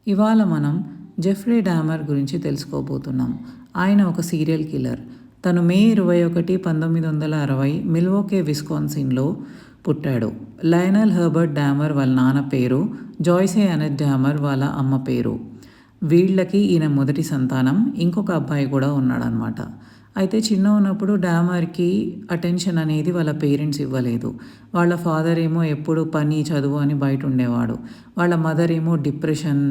ఇవాళ మనం జెఫ్రీ డామర్ గురించి తెలుసుకోబోతున్నాం. ఆయన ఒక సీరియల్ కిల్లర్. తను మే 21, 1960 మిల్వోకే, విస్కాన్సిన్లో పుట్టాడు. లయనల్ హెర్బర్ట్ డామర్ వాళ్ళ నాన్న పేరు, జాయ్సే అనెట్ డామర్ వాళ్ళ అమ్మ పేరు. వీళ్ళకి ఈయన మొదటి సంతానం. ఇంకొక అబ్బాయి కూడా ఉన్నాడనమాట. అయితే చిన్న ఉన్నప్పుడు డామర్కి అటెన్షన్ అనేది వాళ్ళ పేరెంట్స్ ఇవ్వలేదు. వాళ్ళ ఫాదర్ ఏమో ఎప్పుడు పని, చదువు అని బయట ఉండేవాడు. వాళ్ళ మదర్ ఏమో డిప్రెషన్,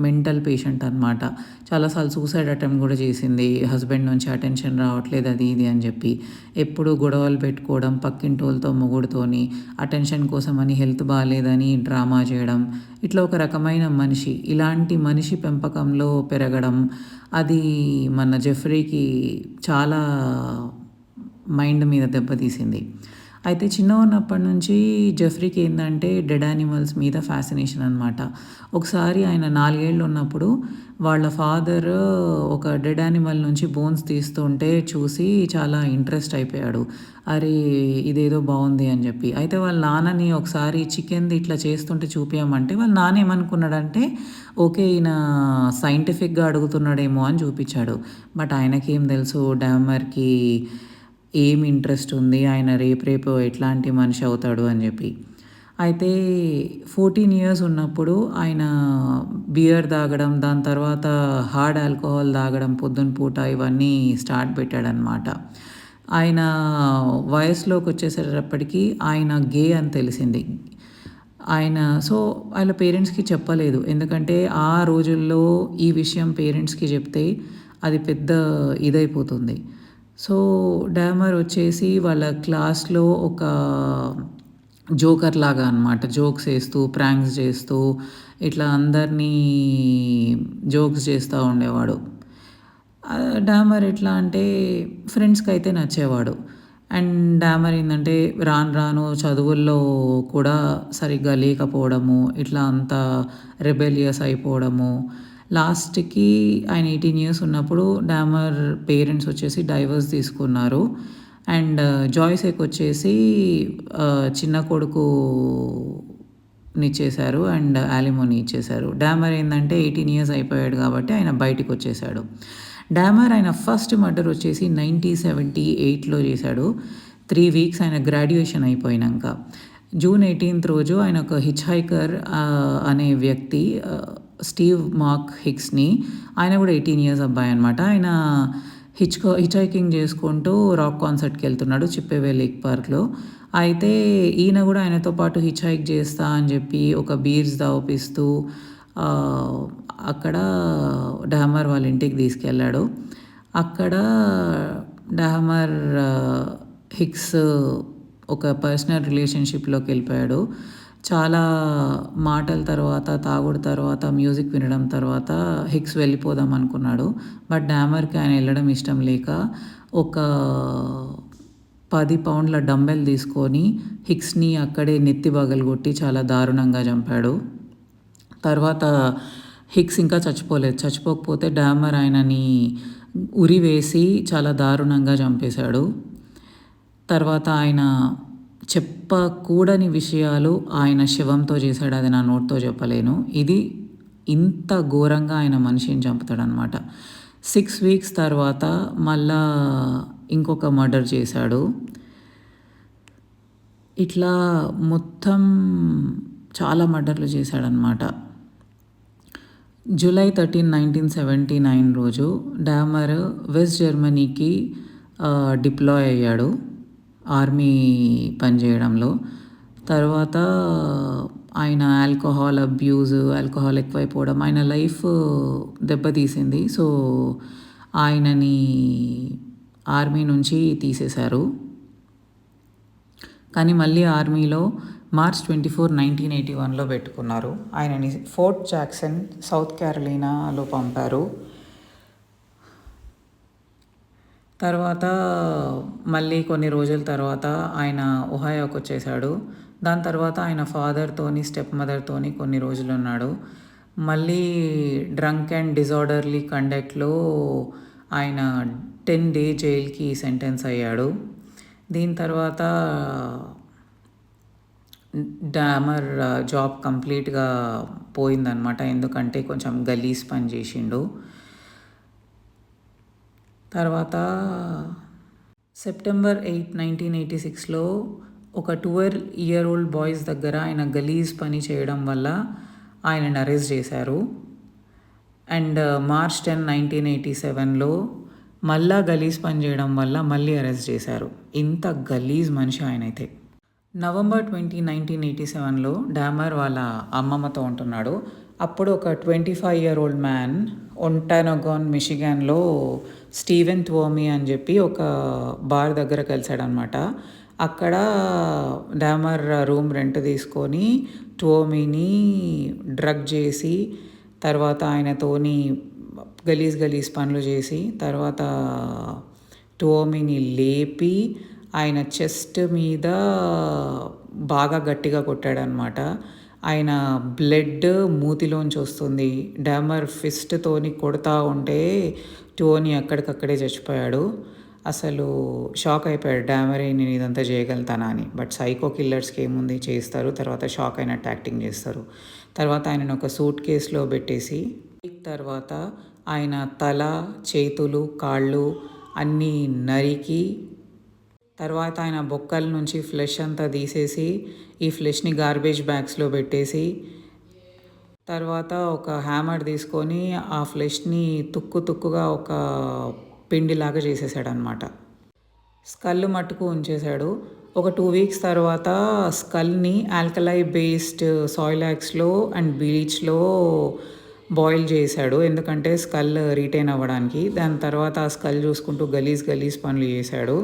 మెంటల్ పేషెంట్ అనమాట. చాలాసార్లు సూసైడ్ అటెంప్ట్ కూడా చేసింది. హస్బెండ్ నుంచి అటెన్షన్ రావట్లేదు, అది ఇది అని చెప్పి. ఎప్పుడు గొడవలు పెట్టుకోవడం, పక్కింటోళ్ళతో, మొగుడుతోని అటెన్షన్ కోసం అని, హెల్త్ బాగాలేదని డ్రామా చేయడం. ఇట్లా ఒక రకమైన మనిషి. ఇలాంటి మనిషి పెంపకంలో పెరగడం అది మన జెఫ్రీకి చాలా మైండ్ మీద దెబ్బతీసింది. అయితే చిన్నగా ఉన్నప్పటి నుంచి జెఫ్రీకి ఏంటంటే డెడ్ యానిమల్స్ మీద ఫ్యాసినేషన్ అనమాట. ఒకసారి ఆయన 4 ఏళ్ళు ఉన్నప్పుడు వాళ్ళ ఫాదర్ ఒక డెడ్ యానిమల్ నుంచి బోన్స్ తీస్తుంటే చూసి చాలా ఇంట్రెస్ట్ అయిపోయాడు. అరే, ఇదేదో బాగుంది అని చెప్పి. అయితే వాళ్ళ నాన్నని ఒకసారి చికెన్ది ఇట్లా చేస్తుంటే చూపించమంటే వాళ్ళ నాన్న ఏమనుకున్నాడంటే ఓకే, ఈయన సైంటిఫిక్గా అడుగుతున్నాడేమో అని చూపించాడు. బట్ ఆయనకేం తెలుసు డామర్కి ఏం ఇంట్రెస్ట్ ఉంది, ఆయన రేపు ఎట్లాంటి మనిషి అవుతాడు అని చెప్పి. అయితే 14 ఇయర్స్ ఉన్నప్పుడు ఆయన బియర్ తాగడం, దాని తర్వాత హార్డ్ ఆల్కహాల్ తాగడం పొద్దున పూట, ఇవన్నీ స్టార్ట్ పెట్టాడనమాట. ఆయన వయసులోకి వచ్చేసేటప్పటికి ఆయన గే అని తెలిసింది. ఆయన వాళ్ళ పేరెంట్స్కి చెప్పలేదు. ఎందుకంటే ఆ రోజుల్లో ఈ విషయం పేరెంట్స్కి చెప్తే అది పెద్ద ఇదైపోతుంది. సో డామర్ వచ్చేసి వాళ్ళ క్లాస్లో ఒక జోకర్ లాగా అనమాట. జోక్స్ వేస్తూ, ప్రాంక్స్ చేస్తూ, ఇట్లా అందరినీ జోక్స్ చేస్తూ ఉండేవాడు. డామర్ ఎట్లా అంటే ఫ్రెండ్స్కి అయితే నచ్చేవాడు. అండ్ డామర్ ఏంటంటే రాను రాను చదువుల్లో కూడా సరిగ్గా లేకపోవడము, ఇట్లా అంతా రెబెలియస్ అయిపోవడము. లాస్ట్కి ఆయన 18 ఇయర్స్ ఉన్నప్పుడు డామర్ పేరెంట్స్ వచ్చేసి డైవర్స్ తీసుకున్నారు. అండ్ జాయ్సెక్ వచ్చేసి చిన్న కొడుకునిచ్చేశారు అండ్ యాలిమోని ఇచ్చేశారు. డామర్ ఏంటంటే 18 ఇయర్స్ అయిపోయాడు కాబట్టి ఆయన బయటికి వచ్చేసాడు. డామర్ ఆయన ఫస్ట్ మర్డర్ వచ్చేసి 1978లో చేశాడు. 3 వీక్స్ ఆయన గ్రాడ్యుయేషన్ అయిపోయినాక. జూన్ 18th రోజు ఆయన ఒక హిచ్ హైకర్ అనే వ్యక్తి, స్టీవ్ మార్క్ హిక్స్ని, ఆయన కూడా 18 ఇయర్స్ అబ్బాయి అనమాట. ఆయన హిచ్ హైకింగ్ చేసుకుంటూ రాక్ కాన్సర్ట్కి వెళ్తున్నాడు చిప్పెవే లేక్ పార్క్లో. అయితే ఈయన కూడా ఆయనతో పాటు హిచ్ హైక్ చేస్తా అని చెప్పి ఒక బీర్స్ దాపిస్తూ అక్కడ డామర్ వాళ్ళ ఇంటికి తీసుకెళ్ళాడు. అక్కడ డామర్ హిక్స్ ఒక పర్సనల్ రిలేషన్షిప్లోకి వెళ్ళిపోయాడు. చాలా మాటల తర్వాత, తాగుడు తర్వాత, మ్యూజిక్ వినడం తర్వాత హిక్స్ వెళ్ళిపోదాం అనుకున్నాడు. బట్ డామర్కి ఆయన వెళ్ళడం ఇష్టం లేక ఒక 10 పౌండ్ల డంబెల్ తీసుకొని హిక్స్ని అక్కడే నెత్తి పగలగొట్టి చాలా దారుణంగా చంపాడు. తర్వాత హిక్స్ ఇంకా చచ్చిపోకపోతే డామర్ ఆయనని ఉరివేసి చాలా దారుణంగా చంపేశాడు. తర్వాత ఆయన చెప్పకూడని విషయాలు ఆయన శవంతో చేశాడు. అది నా నోట్తో చెప్పలేను. ఇది ఇంత ఘోరంగా ఆయన మనిషిని చంపుతాడనమాట. 6 వీక్స్ తర్వాత మళ్ళా ఇంకొక మర్డర్ చేశాడు. ఇట్లా మొత్తం చాలా మర్డర్లు చేశాడనమాట. జూలై 13, 1979 రోజు డామర్ వెస్ట్ జర్మనీకి డిప్లాయ్ అయ్యాడు ఆర్మీ పనిచేయడంలో. తర్వాత ఆయన ఆల్కహాల్ ఎక్కువైపోవడం, ఆయన లైఫ్ దెబ్బతీసింది. సో ఆయనని ఆర్మీ నుంచి తీసేశారు. కానీ మళ్ళీ ఆర్మీలో మార్చ్ 24, 1981లో పెట్టుకున్నారు. ఆయనని ఫోర్ట్ జాక్సన్, సౌత్ క్యారోలినాలో పంపారు. తర్వాత మళ్ళీ కొన్ని రోజుల తర్వాత ఆయన ఒహాయోకి వచ్చేసాడు. దాని తర్వాత ఆయన ఫాదర్తోని, స్టెప్ మదర్తోని కొన్ని రోజులు ఉన్నాడు. మళ్ళీ డ్రంక్ అండ్ డిజార్డర్లీ కండక్ట్లో ఆయన 10 డే జైలుకి సెంటెన్స్ అయ్యాడు. దీని తర్వాత డామర్ జాబ్ కంప్లీట్గా పోయిందనమాట. ఎందుకంటే కొంచెం గలీజ్ పని చేసిండు. తర్వాత సెప్టెంబర్ 8, 1986లో ఒక 12-year-old బాయ్స్ దగ్గర ఆయన గలీజ్ పని చేయడం వల్ల ఆయనని అరెస్ట్ చేశారు. అండ్ మార్చ్ 10, 1987లో మళ్ళా గలీజ్ పని చేయడం వల్ల మళ్ళీ అరెస్ట్ చేశారు. ఇంత గలీజ్ మనిషి ఆయనైతే. నవంబర్ 20, 1987లో డామర్ వాళ్ళ అమ్మమ్మతో ఉంటున్నాడు. అప్పుడు ఒక 25-year-old మ్యాన్ ఒంటానగాన్, మిషిగాన్లో స్టీవెన్ ట్వోమీ అని చెప్పి ఒక బార్ దగ్గర కలిశాడనమాట. అక్కడ డామర్ రూమ్ రెంట్ తీసుకొని ట్వోమీని డ్రగ్ చేసి, తర్వాత ఆయనతోని గలీజ్ పనులు చేసి, తర్వాత ట్వోమీని లేపి ఆయన చెస్ట్ మీద బాగా గట్టిగా కొట్టాడనమాట. ఆయన బ్లడ్ మూతిలోంచి వస్తుంది. డామర్ ఫిస్ట్తోని కొడతా ఉంటే టోనీ అక్కడికక్కడే చచ్చిపోయాడు. అసలు షాక్ అయిపోయాడు డామరే, నేను ఇదంతా చేయగలుగుతానా అని. బట్ సైకో కిల్లర్స్కి ఏముంది, చేస్తారు. తర్వాత షాక్ అయినట్టు యాక్టింగ్ చేస్తారు. తర్వాత ఆయనను ఒక సూట్ కేసులో పెట్టేసి, తర్వాత ఆయన తల, చేతులు, కాళ్ళు అన్నీ నరికి, తర్వాత ఆయన బొక్కల నుంచి ఫ్లెష్ అంతా తీసేసి ఈ ఫ్లెష్ని గార్బేజ్ బ్యాగ్స్లో పెట్టేసి, తర్వాత ఒక హ్యామర్ తీసుకొని ఆ ఫ్లెష్ని తుక్కుగా ఒక పిండిలాగా చేసేసాడనమాట. స్కల్ మట్టుకు ఉంచేశాడు. ఒక 2 weeks తర్వాత స్కల్ని ఆల్కలై బేస్డ్ సాయిలాక్స్లో అండ్ బ్లీచ్లో బాయిల్ చేశాడు. ఎందుకంటే స్కల్ రీటైన్ అవ్వడానికి. దాని తర్వాత ఆ స్కల్ చూసుకుంటూ గలీజ్ పనులు చేశాడు.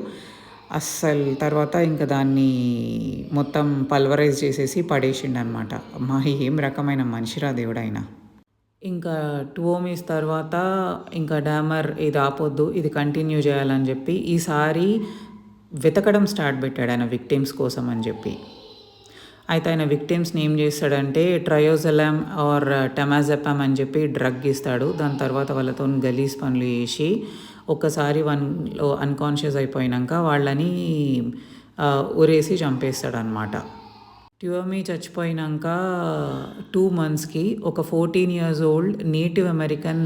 అస్సలు తర్వాత ఇంకా దాన్ని మొత్తం పల్వరైజ్ చేసేసి పడేసిండనమాట. మా ఏం రకమైన మనిషిరా దేవుడైనా. ఇంకా 2 weeks తర్వాత ఇంకా డామర్ ఇది ఆపొద్దు, ఇది కంటిన్యూ చేయాలని చెప్పి ఈసారి వెతకడం స్టార్ట్ పెట్టాడు ఆయన విక్టిమ్స్ కోసం అని చెప్పి. అయితే ఆయన విక్టిమ్స్ని ఏం చేస్తాడంటే ట్రయోజలామ్ ఆర్ టమాజెపామ్ అని చెప్పి డ్రగ్ ఇస్తాడు. దాని తర్వాత వాళ్ళతో గలీజ్ పనులు చేసి ఒక్కసారి వన్లో అన్కాన్షియస్ అయిపోయినాక వాళ్ళని ఉరేసి చంపేస్తాడనమాట. ట్వోమీ చచ్చిపోయినాక 2 monthsకి ఒక 14 years old native American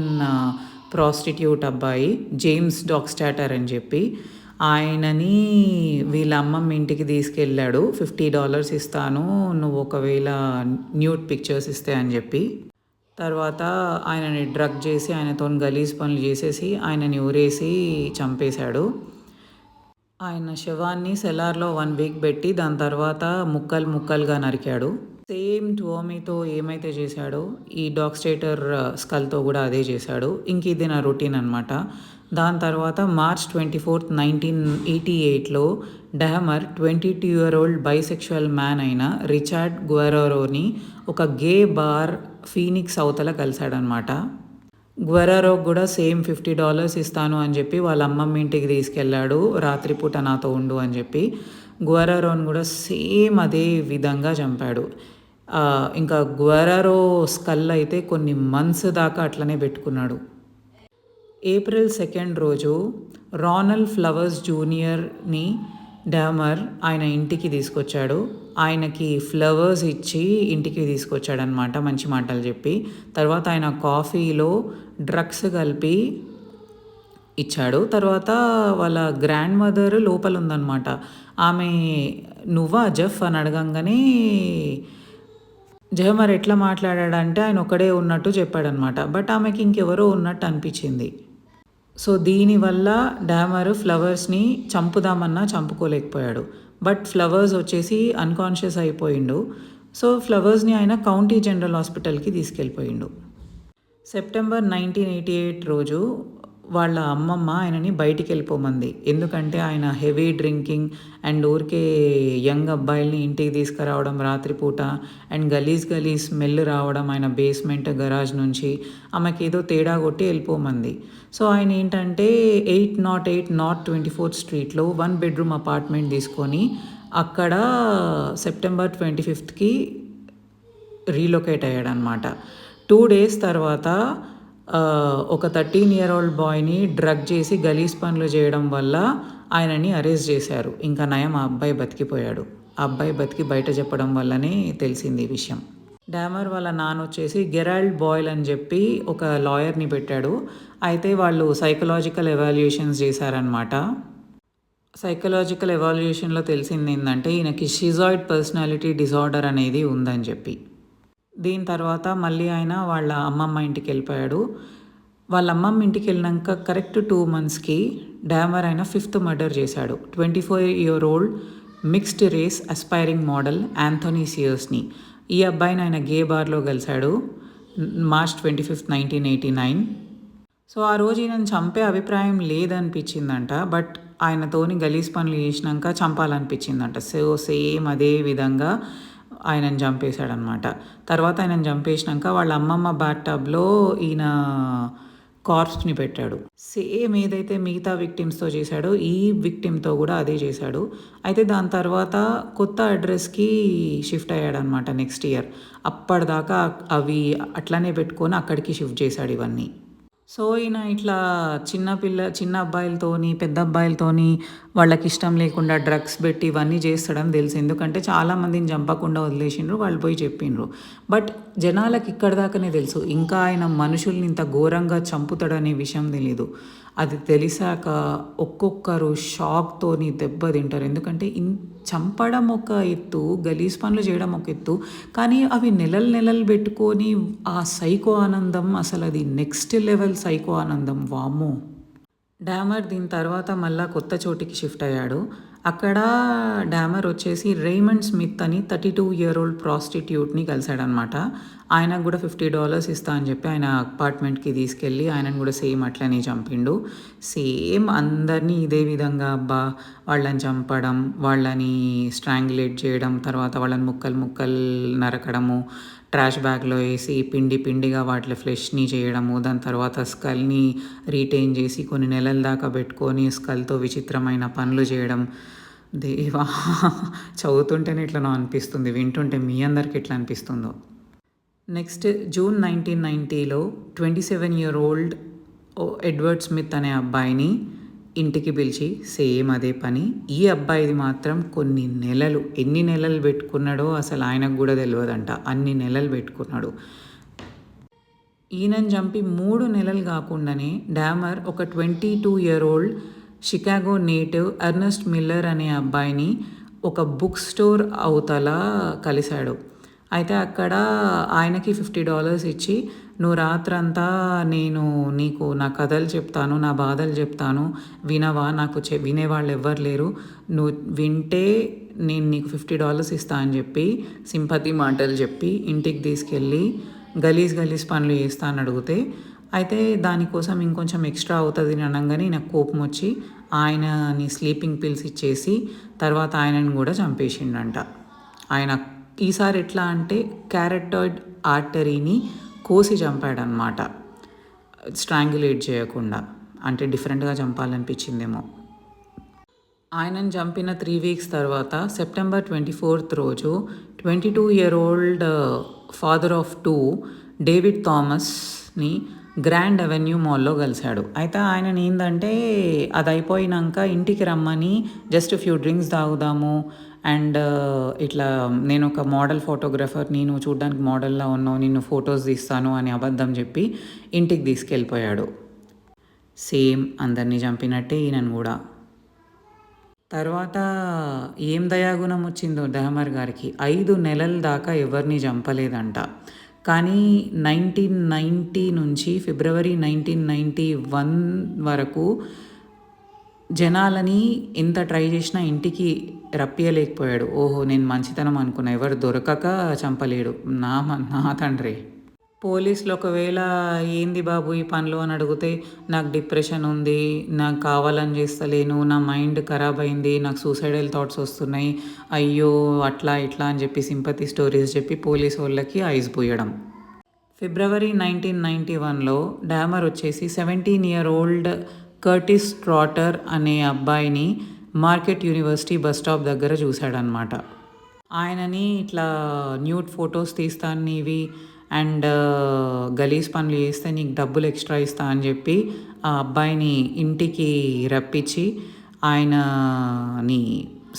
prostitute అబ్బాయి జేమ్స్ డాక్స్టాటర్ అని చెప్పి ఆయనని వీళ్ళ అమ్మమ్మ ఇంటికి తీసుకెళ్ళాడు. $50 ఇస్తాను నువ్వు ఒకవేళ న్యూడ్ పిక్చర్స్ ఇస్తే అని చెప్పి. తర్వాత ఆయనని డ్రగ్ చేసి ఆయనతో గలీజ్ పనులు చేసేసి ఆయనని ఊరేసి చంపేశాడు. ఆయన శవాన్ని సెలార్లో 1 week పెట్టి దాని తర్వాత ముక్కలుగా నరికాడు. సేమ్ ట్వోమీతో ఏమైతే చేశాడో ఈ డాగ్స్టాటర్ స్కల్తో కూడా అదే చేశాడు. ఇంక ఇది నా రొటీన్ అనమాట. దాని తర్వాత మార్చ్ 24, 1988లో డామర్ 22-year-old బైసెక్షువల్ మ్యాన్ అయిన రిచర్డ్ గ్వెరరోని ఒక గే బార్ ఫీనిక్స్ అవతల కలిశాడనమాట. గ్వెరరోకి కూడా సేమ్ $50 ఇస్తాను అని చెప్పి వాళ్ళ అమ్మమ్మ ఇంటికి తీసుకెళ్ళాడు. రాత్రిపూట నాతో ఉండు అని చెప్పి గ్వెరరోని కూడా సేమ్ అదే విధంగా చంపాడు. ఇంకా గ్వెరరో స్కల్ అయితే కొన్ని మంత్స్ దాకా అట్లనే పెట్టుకున్నాడు. ఏప్రిల్ 2 రోజు రానల్డ్ ఫ్లవర్స్ జూనియర్ని డామర్ ఆయన ఇంటికి తీసుకొచ్చాడు. ఆయనకి ఫ్లవర్స్ ఇచ్చి ఇంటికి తీసుకొచ్చాడనమాట, మంచి మాటలు చెప్పి. తర్వాత ఆయన కాఫీలో డ్రగ్స్ కలిపి ఇచ్చాడు. తర్వాత వాళ్ళ గ్రాండ్ మదర్ లోపల ఉందన్నమాట. ఆమె నువ్వా జెఫ్ అని అడగంగానే డామర్ ఎట్లా మాట్లాడాడంటే ఆయన ఒక్కడే ఉన్నట్టు చెప్పాడనమాట. బట్ ఆమెకి ఇంకెవరో ఉన్నట్టు అనిపించింది. సో దీనివల్ల డామర్ ఫ్లవర్స్ని చంపుదామన్నా చంపుకోలేకపోయాడు. బట్ ఫ్లవర్స్ వచ్చేసి అన్కాన్షియస్ అయిపోయిండు. సో ఫ్లవర్స్ని ఆయన కౌంటీ జనరల్ హాస్పిటల్కి తీసుకెళ్ళిపోయిండు. సెప్టెంబర్ 1988 రోజు వాళ్ళ అమ్మమ్మ ఆయనని బయటికి వెళ్ళిపోమంది. ఎందుకంటే ఆయన హెవీ డ్రింకింగ్ అండ్ ఊరికే యంగ్ అబ్బాయిల్ని ఇంటికి తీసుకురావడం రాత్రిపూట అండ్ గలీజ్ స్మెల్ రావడం ఆయన బేస్మెంట్ గరాజ్ నుంచి ఆమెకి ఏదో తేడా కొట్టి వెళ్ళిపోమంది. సో ఆయన ఏంటంటే 808 North 24th Streetలో 1 bedroom అపార్ట్మెంట్ తీసుకొని అక్కడ సెప్టెంబర్ 25కి రీలొకేట్ అయ్యాడనమాట. 2 days తర్వాత ఒక 13-year-old బాయ్ని డ్రగ్ చేసి గలీజ్ పనులు చేయడం వల్ల ఆయనని అరెస్ట్ చేశారు. ఇంకా నయం ఆ అబ్బాయి బతికిపోయాడు. ఆ అబ్బాయి బతికి బయట చెప్పడం వల్లనే తెలిసింది ఈ విషయం. డామర్ వాళ్ళ నాన్న వచ్చేసి గెరాల్డ్ బాయిల్ అని చెప్పి ఒక లాయర్ని పెట్టాడు. అయితే వాళ్ళు సైకలాజికల్ ఎవాల్యుయేషన్స్ చేశారనమాట. సైకలాజికల్ ఎవాల్యుయేషన్లో తెలిసింది ఏంటంటే ఈయనకి షిజాయిడ్ పర్సనాలిటీ డిజార్డర్ అనేది ఉందని చెప్పి. దీని తర్వాత మళ్ళీ ఆయన వాళ్ళ అమ్మమ్మ ఇంటికి వెళ్ళిపోయాడు. వాళ్ళ అమ్మమ్మ ఇంటికి వెళ్ళినాక కరెక్ట్ 2 monthsకి డామర్ ఆయన 5th మర్డర్ చేశాడు. 24-year-old mixed race aspiring model Anthony సియర్స్ని. ఈ అబ్బాయిని ఆయన గే బార్లో కలిశాడు March 25, 1989. సో ఆ రోజు ఈయనను చంపే అభిప్రాయం లేదనిపించిందంట. బట్ ఆయనతోని గలీజ్ పనులు చేసినాక చంపాలనిపించిందంట. సో సేమ్ అదే విధంగా ఆయనను చంపేశాడనమాట. తర్వాత ఆయనను చంపేసినాక వాళ్ళ అమ్మమ్మ బాత్ టబ్లో ఈయన కార్ప్స్ని పెట్టాడు. సేమ్ ఏదైతే మిగతా విక్టిమ్స్తో చేశాడో ఈ విక్టిమ్తో కూడా అదే చేశాడు. అయితే దాని తర్వాత కొత్త అడ్రస్కి షిఫ్ట్ అయ్యాడనమాట నెక్స్ట్ ఇయర్. అప్పటిదాకా అవి అట్లనే పెట్టుకొని అక్కడికి షిఫ్ట్ చేశాడు ఇవన్నీ. సో ఈయన ఇట్లా చిన్న అబ్బాయిలతోని పెద్ద అబ్బాయిలతోని వాళ్ళకి ఇష్టం లేకుండా డ్రగ్స్ పెట్టి ఇవన్నీ చేస్తాడని తెలుసు. ఎందుకంటే చాలామందిని చంపకుండా వదిలేసిండ్రు, వాళ్ళు పోయి చెప్పిండ్రు. బట్ జనాలకి ఇక్కడ దాకానే తెలుసు, ఇంకా ఆయన మనుషుల్ని ఇంత ఘోరంగా చంపుతాడనే విషయం తెలీదు. అది తెలిసాక ఒక్కొక్కరు షాక్తోని దెబ్బతింటారు. ఎందుకంటే చంపడం ఒక ఎత్తు, గలీజ్ పనులు చేయడం ఒక ఎత్తు, కానీ అవి నెలలు పెట్టుకొని ఆ సైకో ఆనందం, అసలు అది నెక్స్ట్ లెవెల్ సైకో ఆనందం. వామ్మో. డామర్ దీని తర్వాత మళ్ళీ కొత్త చోటికి షిఫ్ట్ అయ్యాడు. అక్కడ డామర్ వచ్చేసి రేమండ్ స్మిత్ అని 32-year-old ప్రాస్టిట్యూట్ని కలిశాడనమాట. ఆయనకు కూడా $50 ఇస్తా అని చెప్పి ఆయన అపార్ట్మెంట్కి తీసుకెళ్ళి ఆయనను కూడా సేమ్ అట్లనే చంపిండు. సేమ్ అందరినీ ఇదే విధంగా వాళ్ళని చంపడం, వాళ్ళని స్ట్రాంగులేట్ చేయడం, తర్వాత వాళ్ళని ముక్కలు నరకడము, ట్రాష్ బ్యాగ్లో వేసి పిండిగా వాటి ఫ్లెష్ని చేయడము, దాని తర్వాత స్కల్ని రీటైన్ చేసి కొన్ని నెలల దాకా పెట్టుకొని స్కల్తో విచిత్రమైన పనులు చేయడం. దేవా, చదువుతుంటేనే ఇట్లా అనిపిస్తుంది, వింటుంటే మీ అందరికి ఎట్లా అనిపిస్తుందో. నెక్స్ట్ జూన్ 1990లో 27-year-old ఎడ్వర్డ్ స్మిత్ అనే అబ్బాయిని ఇంటికి పిలిచి సేమ్ అదే పని. ఈ అబ్బాయిది మాత్రం ఎన్ని నెలలు పెట్టుకున్నాడో అసలు ఆయనకు కూడా తెలియదంట. అన్ని నెలలు పెట్టుకున్నాడు. ఈయనను చంపి 3 నెలలు కాకుండానే డామర్ ఒక 22-year-old Chicago native Ernest Miller అనే అబ్బాయిని ఒక బుక్ స్టోర్ అవతల కలిశాడు. అయితే అక్కడ ఆయనకి $50 ఇచ్చి, నువ్వు రాత్రంతా నేను నీకు నా కథలు చెప్తాను, నా బాధలు చెప్తాను, వినవా? నాకు వినేవాళ్ళు ఎవ్వరు లేరు, నువ్వు వింటే నేను నీకు $50 ఇస్తా అని చెప్పి సింపతి మాటలు చెప్పి ఇంటికి తీసుకెళ్ళి గలీజ్ పనులు చేస్తా అని అడిగితే, అయితే దానికోసం ఇంకొంచెం ఎక్స్ట్రా అవుతుంది అని అనగానే నాకు కోపం వచ్చి ఆయనని స్లీపింగ్ పిల్స్ ఇచ్చేసి తర్వాత ఆయనను కూడా చంపేసిండంట. ఆయన ఈసారి ఎట్లా అంటే క్యారటాయిడ్ ఆర్టరీని కోసి చంపాడనమాట, స్ట్రాంగులేట్ చేయకుండా. అంటే డిఫరెంట్గా చంపాలనిపించిందేమో. ఆయనను చంపిన 3 weeks తర్వాత September 24th రోజు 22-year-old ఫాదర్ ఆఫ్ 2 డేవిడ్ థామస్ని గ్రాండ్ అవెన్యూ మాల్లో కలిశాడు. అయితే ఆయనని ఏంటంటే అది అయిపోయినాక ఇంటికి రమ్మని జస్ట్ ఫ్యూ డ్రింక్స్ తాగుదాము అండ్ ఇట్లా నేను ఒక మోడల్ ఫోటోగ్రఫర్, నేను చూడ్డానికి మోడల్లా ఉన్నావు, నిన్ను ఫొటోస్ తీస్తాను అని అబద్ధం చెప్పి ఇంటికి తీసుకెళ్ళిపోయాడు. సేమ్ అందరినీ చంపినట్టే ఈయనను కూడా. తర్వాత ఏం దయాగుణం వచ్చిందో డామర్ గారికి, 5 నెలల దాకా ఎవరిని చంపలేదంట. కానీ 1990 నుంచి ఫిబ్రవరి 1991 వరకు జనాలని ఎంత ట్రై చేసినా ఇంటికి రప్పియలేకపోయాడు. ఓహో, నేను మంచితనం అనుకున్నా, ఎవరు దొరకక చంపలేడు. నా తండ్రి. పోలీసులు ఒకవేళ ఏంది బాబు ఈ పనులు అని అడిగితే, నాకు డిప్రెషన్ ఉంది, నాకు కావాలని చేస్తలేను, నా మైండ్ ఖరాబ్ అయింది, నాకు సూసైడల్ థాట్స్ వస్తున్నాయి, అయ్యో అట్లా ఇట్లా అని చెప్పి సింపతి స్టోరీస్ చెప్పి పోలీసు వాళ్ళకి ఐస్ పోయడం. ఫిబ్రవరి 1991లో డామర్ వచ్చేసి 17-year-old కర్టిస్ ట్రాటర్ అనే అబ్బాయిని మార్కెట్ యూనివర్సిటీ బస్ స్టాప్ దగ్గర చూశాడనమాట. ఆయనని ఇట్లా న్యూడ్ ఫొటోస్ తీస్తాను నీవి అండ్ గలీజ్ పనులు చేస్తే నీకు డబ్బులు ఎక్స్ట్రా ఇస్తా అని చెప్పి ఆ అబ్బాయిని ఇంటికి రప్పించి ఆయనని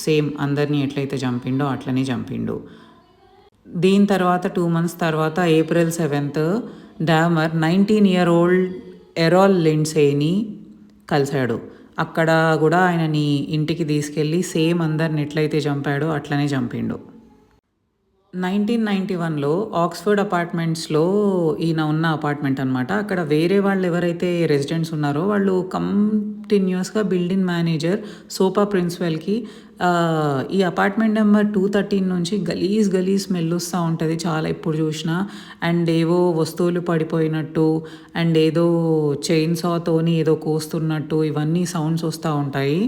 సేమ్ అందరినీ ఎట్లయితే చంపిండో అట్లనే చంపిండు. దీని తర్వాత 2 months తర్వాత April 7th డామర్ 19-year-old ఎరాల్ లిండ్సేని కలిశాడు. అక్కడ కూడా ఆయనని ఇంటికి తీసుకెళ్ళి సేమ్ అందరిని ఎట్లయితే చంపాడో అట్లనే చంపిండు. 1991లో ఆక్స్ఫర్డ్ అపార్ట్మెంట్స్లో ఈయన ఉన్న అపార్ట్మెంట్ అనమాట. అక్కడ వేరే వాళ్ళు ఎవరైతే రెసిడెంట్స్ ఉన్నారో వాళ్ళు కంటిన్యూస్గా బిల్డింగ్ మేనేజర్ సోపా ప్రిన్స్వెల్కి ఈ అపార్ట్మెంట్ నెంబర్ 213 నుంచి గలీజ్ స్మెల్ వస్తూ ఉంటుంది చాలా ఎప్పుడు చూసినా. అండ్ ఏవో వస్తువులు పడిపోయినట్టు అండ్ ఏదో చైన్ సాతోని ఏదో కోస్తున్నట్టు ఇవన్నీ సౌండ్స్ వస్తూ ఉంటాయి.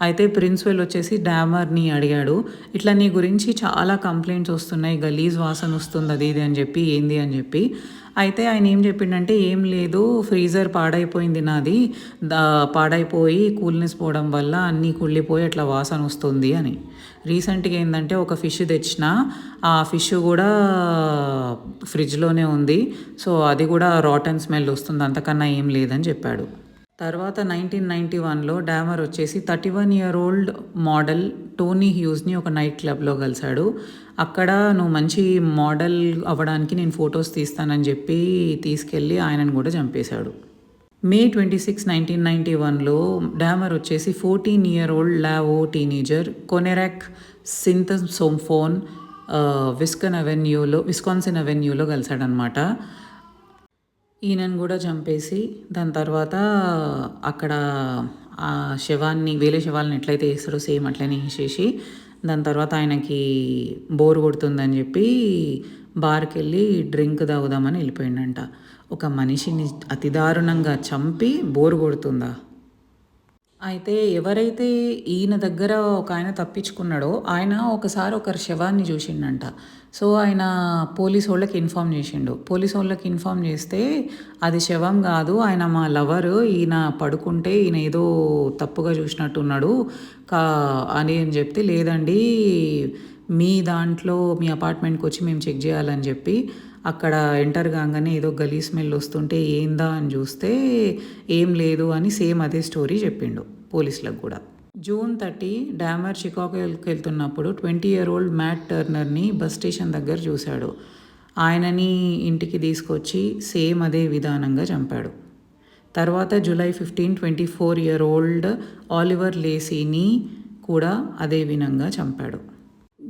అయితే ప్రిన్స్వెల్ వచ్చేసి డామర్ని అడిగాడు, ఇట్లా నీ గురించి చాలా కంప్లైంట్స్ వస్తున్నాయి, గలీజ్ వాసన వస్తుంది అది ఇది అని చెప్పి, ఏంది అని చెప్పి. అయితే ఆయన ఏం చెప్పిండంటే, ఏం లేదు, ఫ్రీజర్ పాడైపోయింది నాది, పాడైపోయి కూల్నెస్ పోవడం వల్ల అన్నీ కుళ్ళిపోయి అట్లా వాసన వస్తుంది అని. రీసెంట్గా ఏంటంటే ఒక ఫిష్ తెచ్చిన, ఆ ఫిష్ కూడా ఫ్రిడ్జ్లోనే ఉంది, సో అది కూడా రాటన్ స్మెల్ వస్తుంది, అంతకన్నా ఏం లేదని చెప్పాడు. తర్వాత 1991లో డామర్ వచ్చేసి 31-year-old మోడల్ టోనీ హ్యూస్ని ఒక నైట్ క్లబ్లో కలిశాడు. అక్కడ నువ్వు మంచి మోడల్ అవ్వడానికి నేను ఫొటోస్ తీస్తానని చెప్పి తీసుకెళ్ళి ఆయనను కూడా చంపేశాడు. May 26, 1991లో డామర్ వచ్చేసి 14-year-old లావో టీనేజర్ కొనెరాక్ సింథసోంఫోన్ విస్కాన్సిన్ అవెన్యూలో కలిశాడనమాట. ఈయనను కూడా చంపేసి దాని తర్వాత అక్కడ ఆ శవాన్ని, వేరే శవాలను ఎట్లయితే వేస్తారో సేమ్ అట్లనే వేసేసి దాని తర్వాత ఆయనకి బోర్ కొడుతుందని చెప్పి బార్కి వెళ్ళి డ్రింక్ తాగుదామని వెళ్ళిపోయిండంట. ఒక మనిషిని అతి దారుణంగా చంపి బోర్ కొడుతుందా? అయితే ఎవరైతే ఈయన దగ్గర ఒక ఆయన తప్పించుకున్నాడో ఆయన ఒకసారి ఒకరి శవాన్ని చూసిండంట. సో ఆయన పోలీసు వాళ్ళకి ఇన్ఫామ్ చేసిండు. పోలీసు వాళ్ళకి ఇన్ఫామ్ చేస్తే అది శవం కాదు, ఆయన మా లవరు, ఈయన పడుకుంటే ఈయన ఏదో తప్పుగా చూసినట్టున్నాడు అని చెప్తే, లేదండి మీ దాంట్లో మీ అపార్ట్మెంట్కి వచ్చి మేము చెక్ చేయాలని చెప్పి అక్కడ ఎంటర్ కాగానే ఏదో గలీ స్మెల్ వస్తుంటే ఏందా అని చూస్తే ఏం లేదు అని సేమ్ అదే స్టోరీ చెప్పిండు పోలీసులకు కూడా. June 30 డామర్ చికాగోకి వెళ్తున్నప్పుడు 20-year-old మ్యాట్ టర్నర్ని బస్ స్టేషన్ దగ్గర చూశాడు. ఆయనని ఇంటికి తీసుకొచ్చి సేమ్ అదే విధానంగా చంపాడు. తర్వాత July 15, 24-year-old ఆలివర్ లేసీని కూడా అదే విధంగా చంపాడు.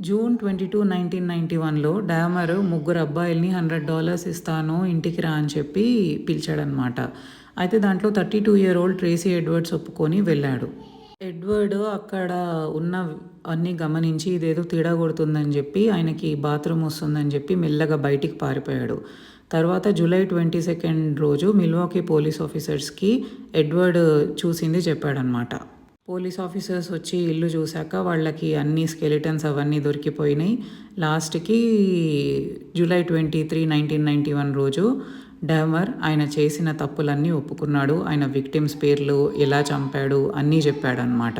June 22, 1991లో డామర్ 3 అబ్బాయిల్ని $100 ఇస్తాను ఇంటికి రా అని చెప్పి పిలిచాడనమాట. అయితే దాంట్లో 32-year-old ట్రేసీ ఎడ్వర్డ్స్ ఒప్పుకొని వెళ్ళాడు. ఎడ్వర్డ్ అక్కడ ఉన్న అన్నీ గమనించి ఇదేదో తేడా కొడుతుందని చెప్పి ఆయనకి బాత్రూమ్ వస్తుందని చెప్పి మెల్లగా బయటికి పారిపోయాడు. తర్వాత July 22 రోజు మిల్వాకీ పోలీస్ ఆఫీసర్స్కి ఎడ్వర్డ్ చూసింది చెప్పాడనమాట. పోలీస్ ఆఫీసర్స్ వచ్చి ఇల్లు చూశాక వాళ్ళకి అన్ని స్కెలిటన్స్ అవన్నీ దొరికిపోయినాయి. లాస్ట్కి July 23, 1991 రోజు డామర్ ఆయన చేసిన తప్పులన్నీ ఒప్పుకున్నాడు. ఆయన విక్టిమ్స్ పేర్లు, ఎలా చంపాడు అన్నీ చెప్పాడనమాట.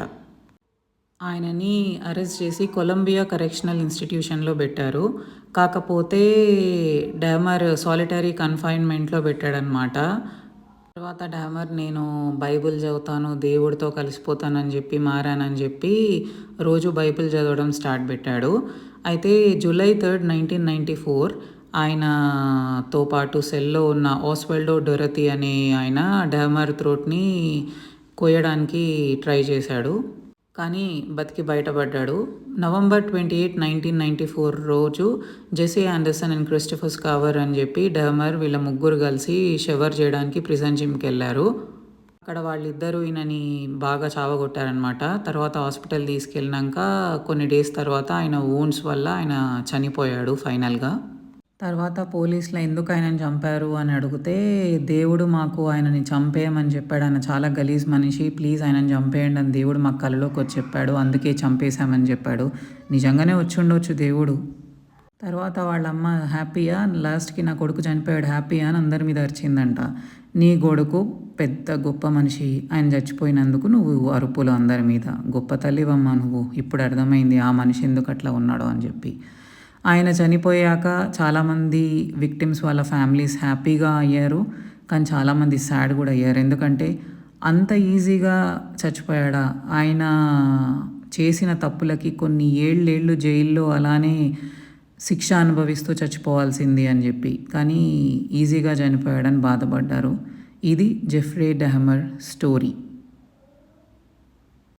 ఆయనని అరెస్ట్ చేసి కొలంబియా కరెక్షనల్ ఇన్స్టిట్యూషన్లో పెట్టారు. కాకపోతే డామర్ సాలిటరీ కన్ఫైన్మెంట్లో పెట్టాడనమాట. తర్వాత డామర్ నేను బైబిల్ చదువుతాను, దేవుడితో కలిసిపోతానని చెప్పి మారానని చెప్పి రోజు బైబిల్ చదవడం స్టార్ట్ పెట్టాడు. అయితే July 3, 1994 ఆయనతో పాటు సెల్లో ఉన్న ఆస్వాల్డో డొరతీ అనే ఆయన డామర్ థ్రోట్ని కోయడానికి ట్రై చేశాడు, కానీ బతికి బయటపడ్డాడు. November 28, 1994 రోజు జెసీ ఆండర్సన్ అండ్ క్రిస్టోఫర్ స్కావర్ అని చెప్పి డామర్ వీళ్ళ ముగ్గురు కలిసి షవర్ చేయడానికి ప్రిజన్ జిమ్కి వెళ్ళారు. అక్కడ వాళ్ళిద్దరూ ఈయనని బాగా చావగొట్టారనమాట. తర్వాత హాస్పిటల్ తీసుకెళ్ళినాక కొన్ని డేస్ తర్వాత ఆయన వూండ్స్ వల్ల ఆయన చనిపోయాడు ఫైనల్గా. తర్వాత పోలీసులు ఎందుకు ఆయనని చంపారు అని అడిగితే, దేవుడు మాకు ఆయనని చంపేయమని చెప్పాడు, ఆయన చాలా గలీజ్ మనిషి, ప్లీజ్ ఆయనని చంపేయండి అని దేవుడు మాకు కలలోకి వచ్చి చెప్పాడు, అందుకే చంపేశామని చెప్పాడు. నిజంగానే వచ్చి ఉండొచ్చు దేవుడు. తర్వాత వాళ్ళమ్మ హ్యాపీయా, లాస్ట్కి నా కొడుకు చనిపోయాడు హ్యాపీయా అని అందరి మీద అరిచిందంట. నీ కొడుకు పెద్ద గొప్ప మనిషి, ఆయన చచ్చిపోయినందుకు నువ్వు అరుపులు అందరి మీద, గొప్ప తల్లివమ్మ నువ్వు, ఇప్పుడు అర్థమైంది ఆ మనిషి ఎందుకు అట్లా ఉన్నాడో అని చెప్పి. ఆయన చనిపోయాక చాలామంది విక్టిమ్స్ వాళ్ళ ఫ్యామిలీస్ హ్యాపీగా అయ్యారు, కానీ చాలామంది సాడ్ కూడా అయ్యారు. ఎందుకంటే అంత ఈజీగా చచ్చిపోయాడా, ఆయన చేసిన తప్పులకి కొన్ని ఏళ్ళేళ్ళు జైల్లో అలానే శిక్ష అనుభవిస్తూ చచ్చిపోవాల్సింది అని చెప్పి, కానీ ఈజీగా చనిపోయాడని బాధపడ్డారు. ఇది జెఫ్రీ డహమర్ స్టోరీ.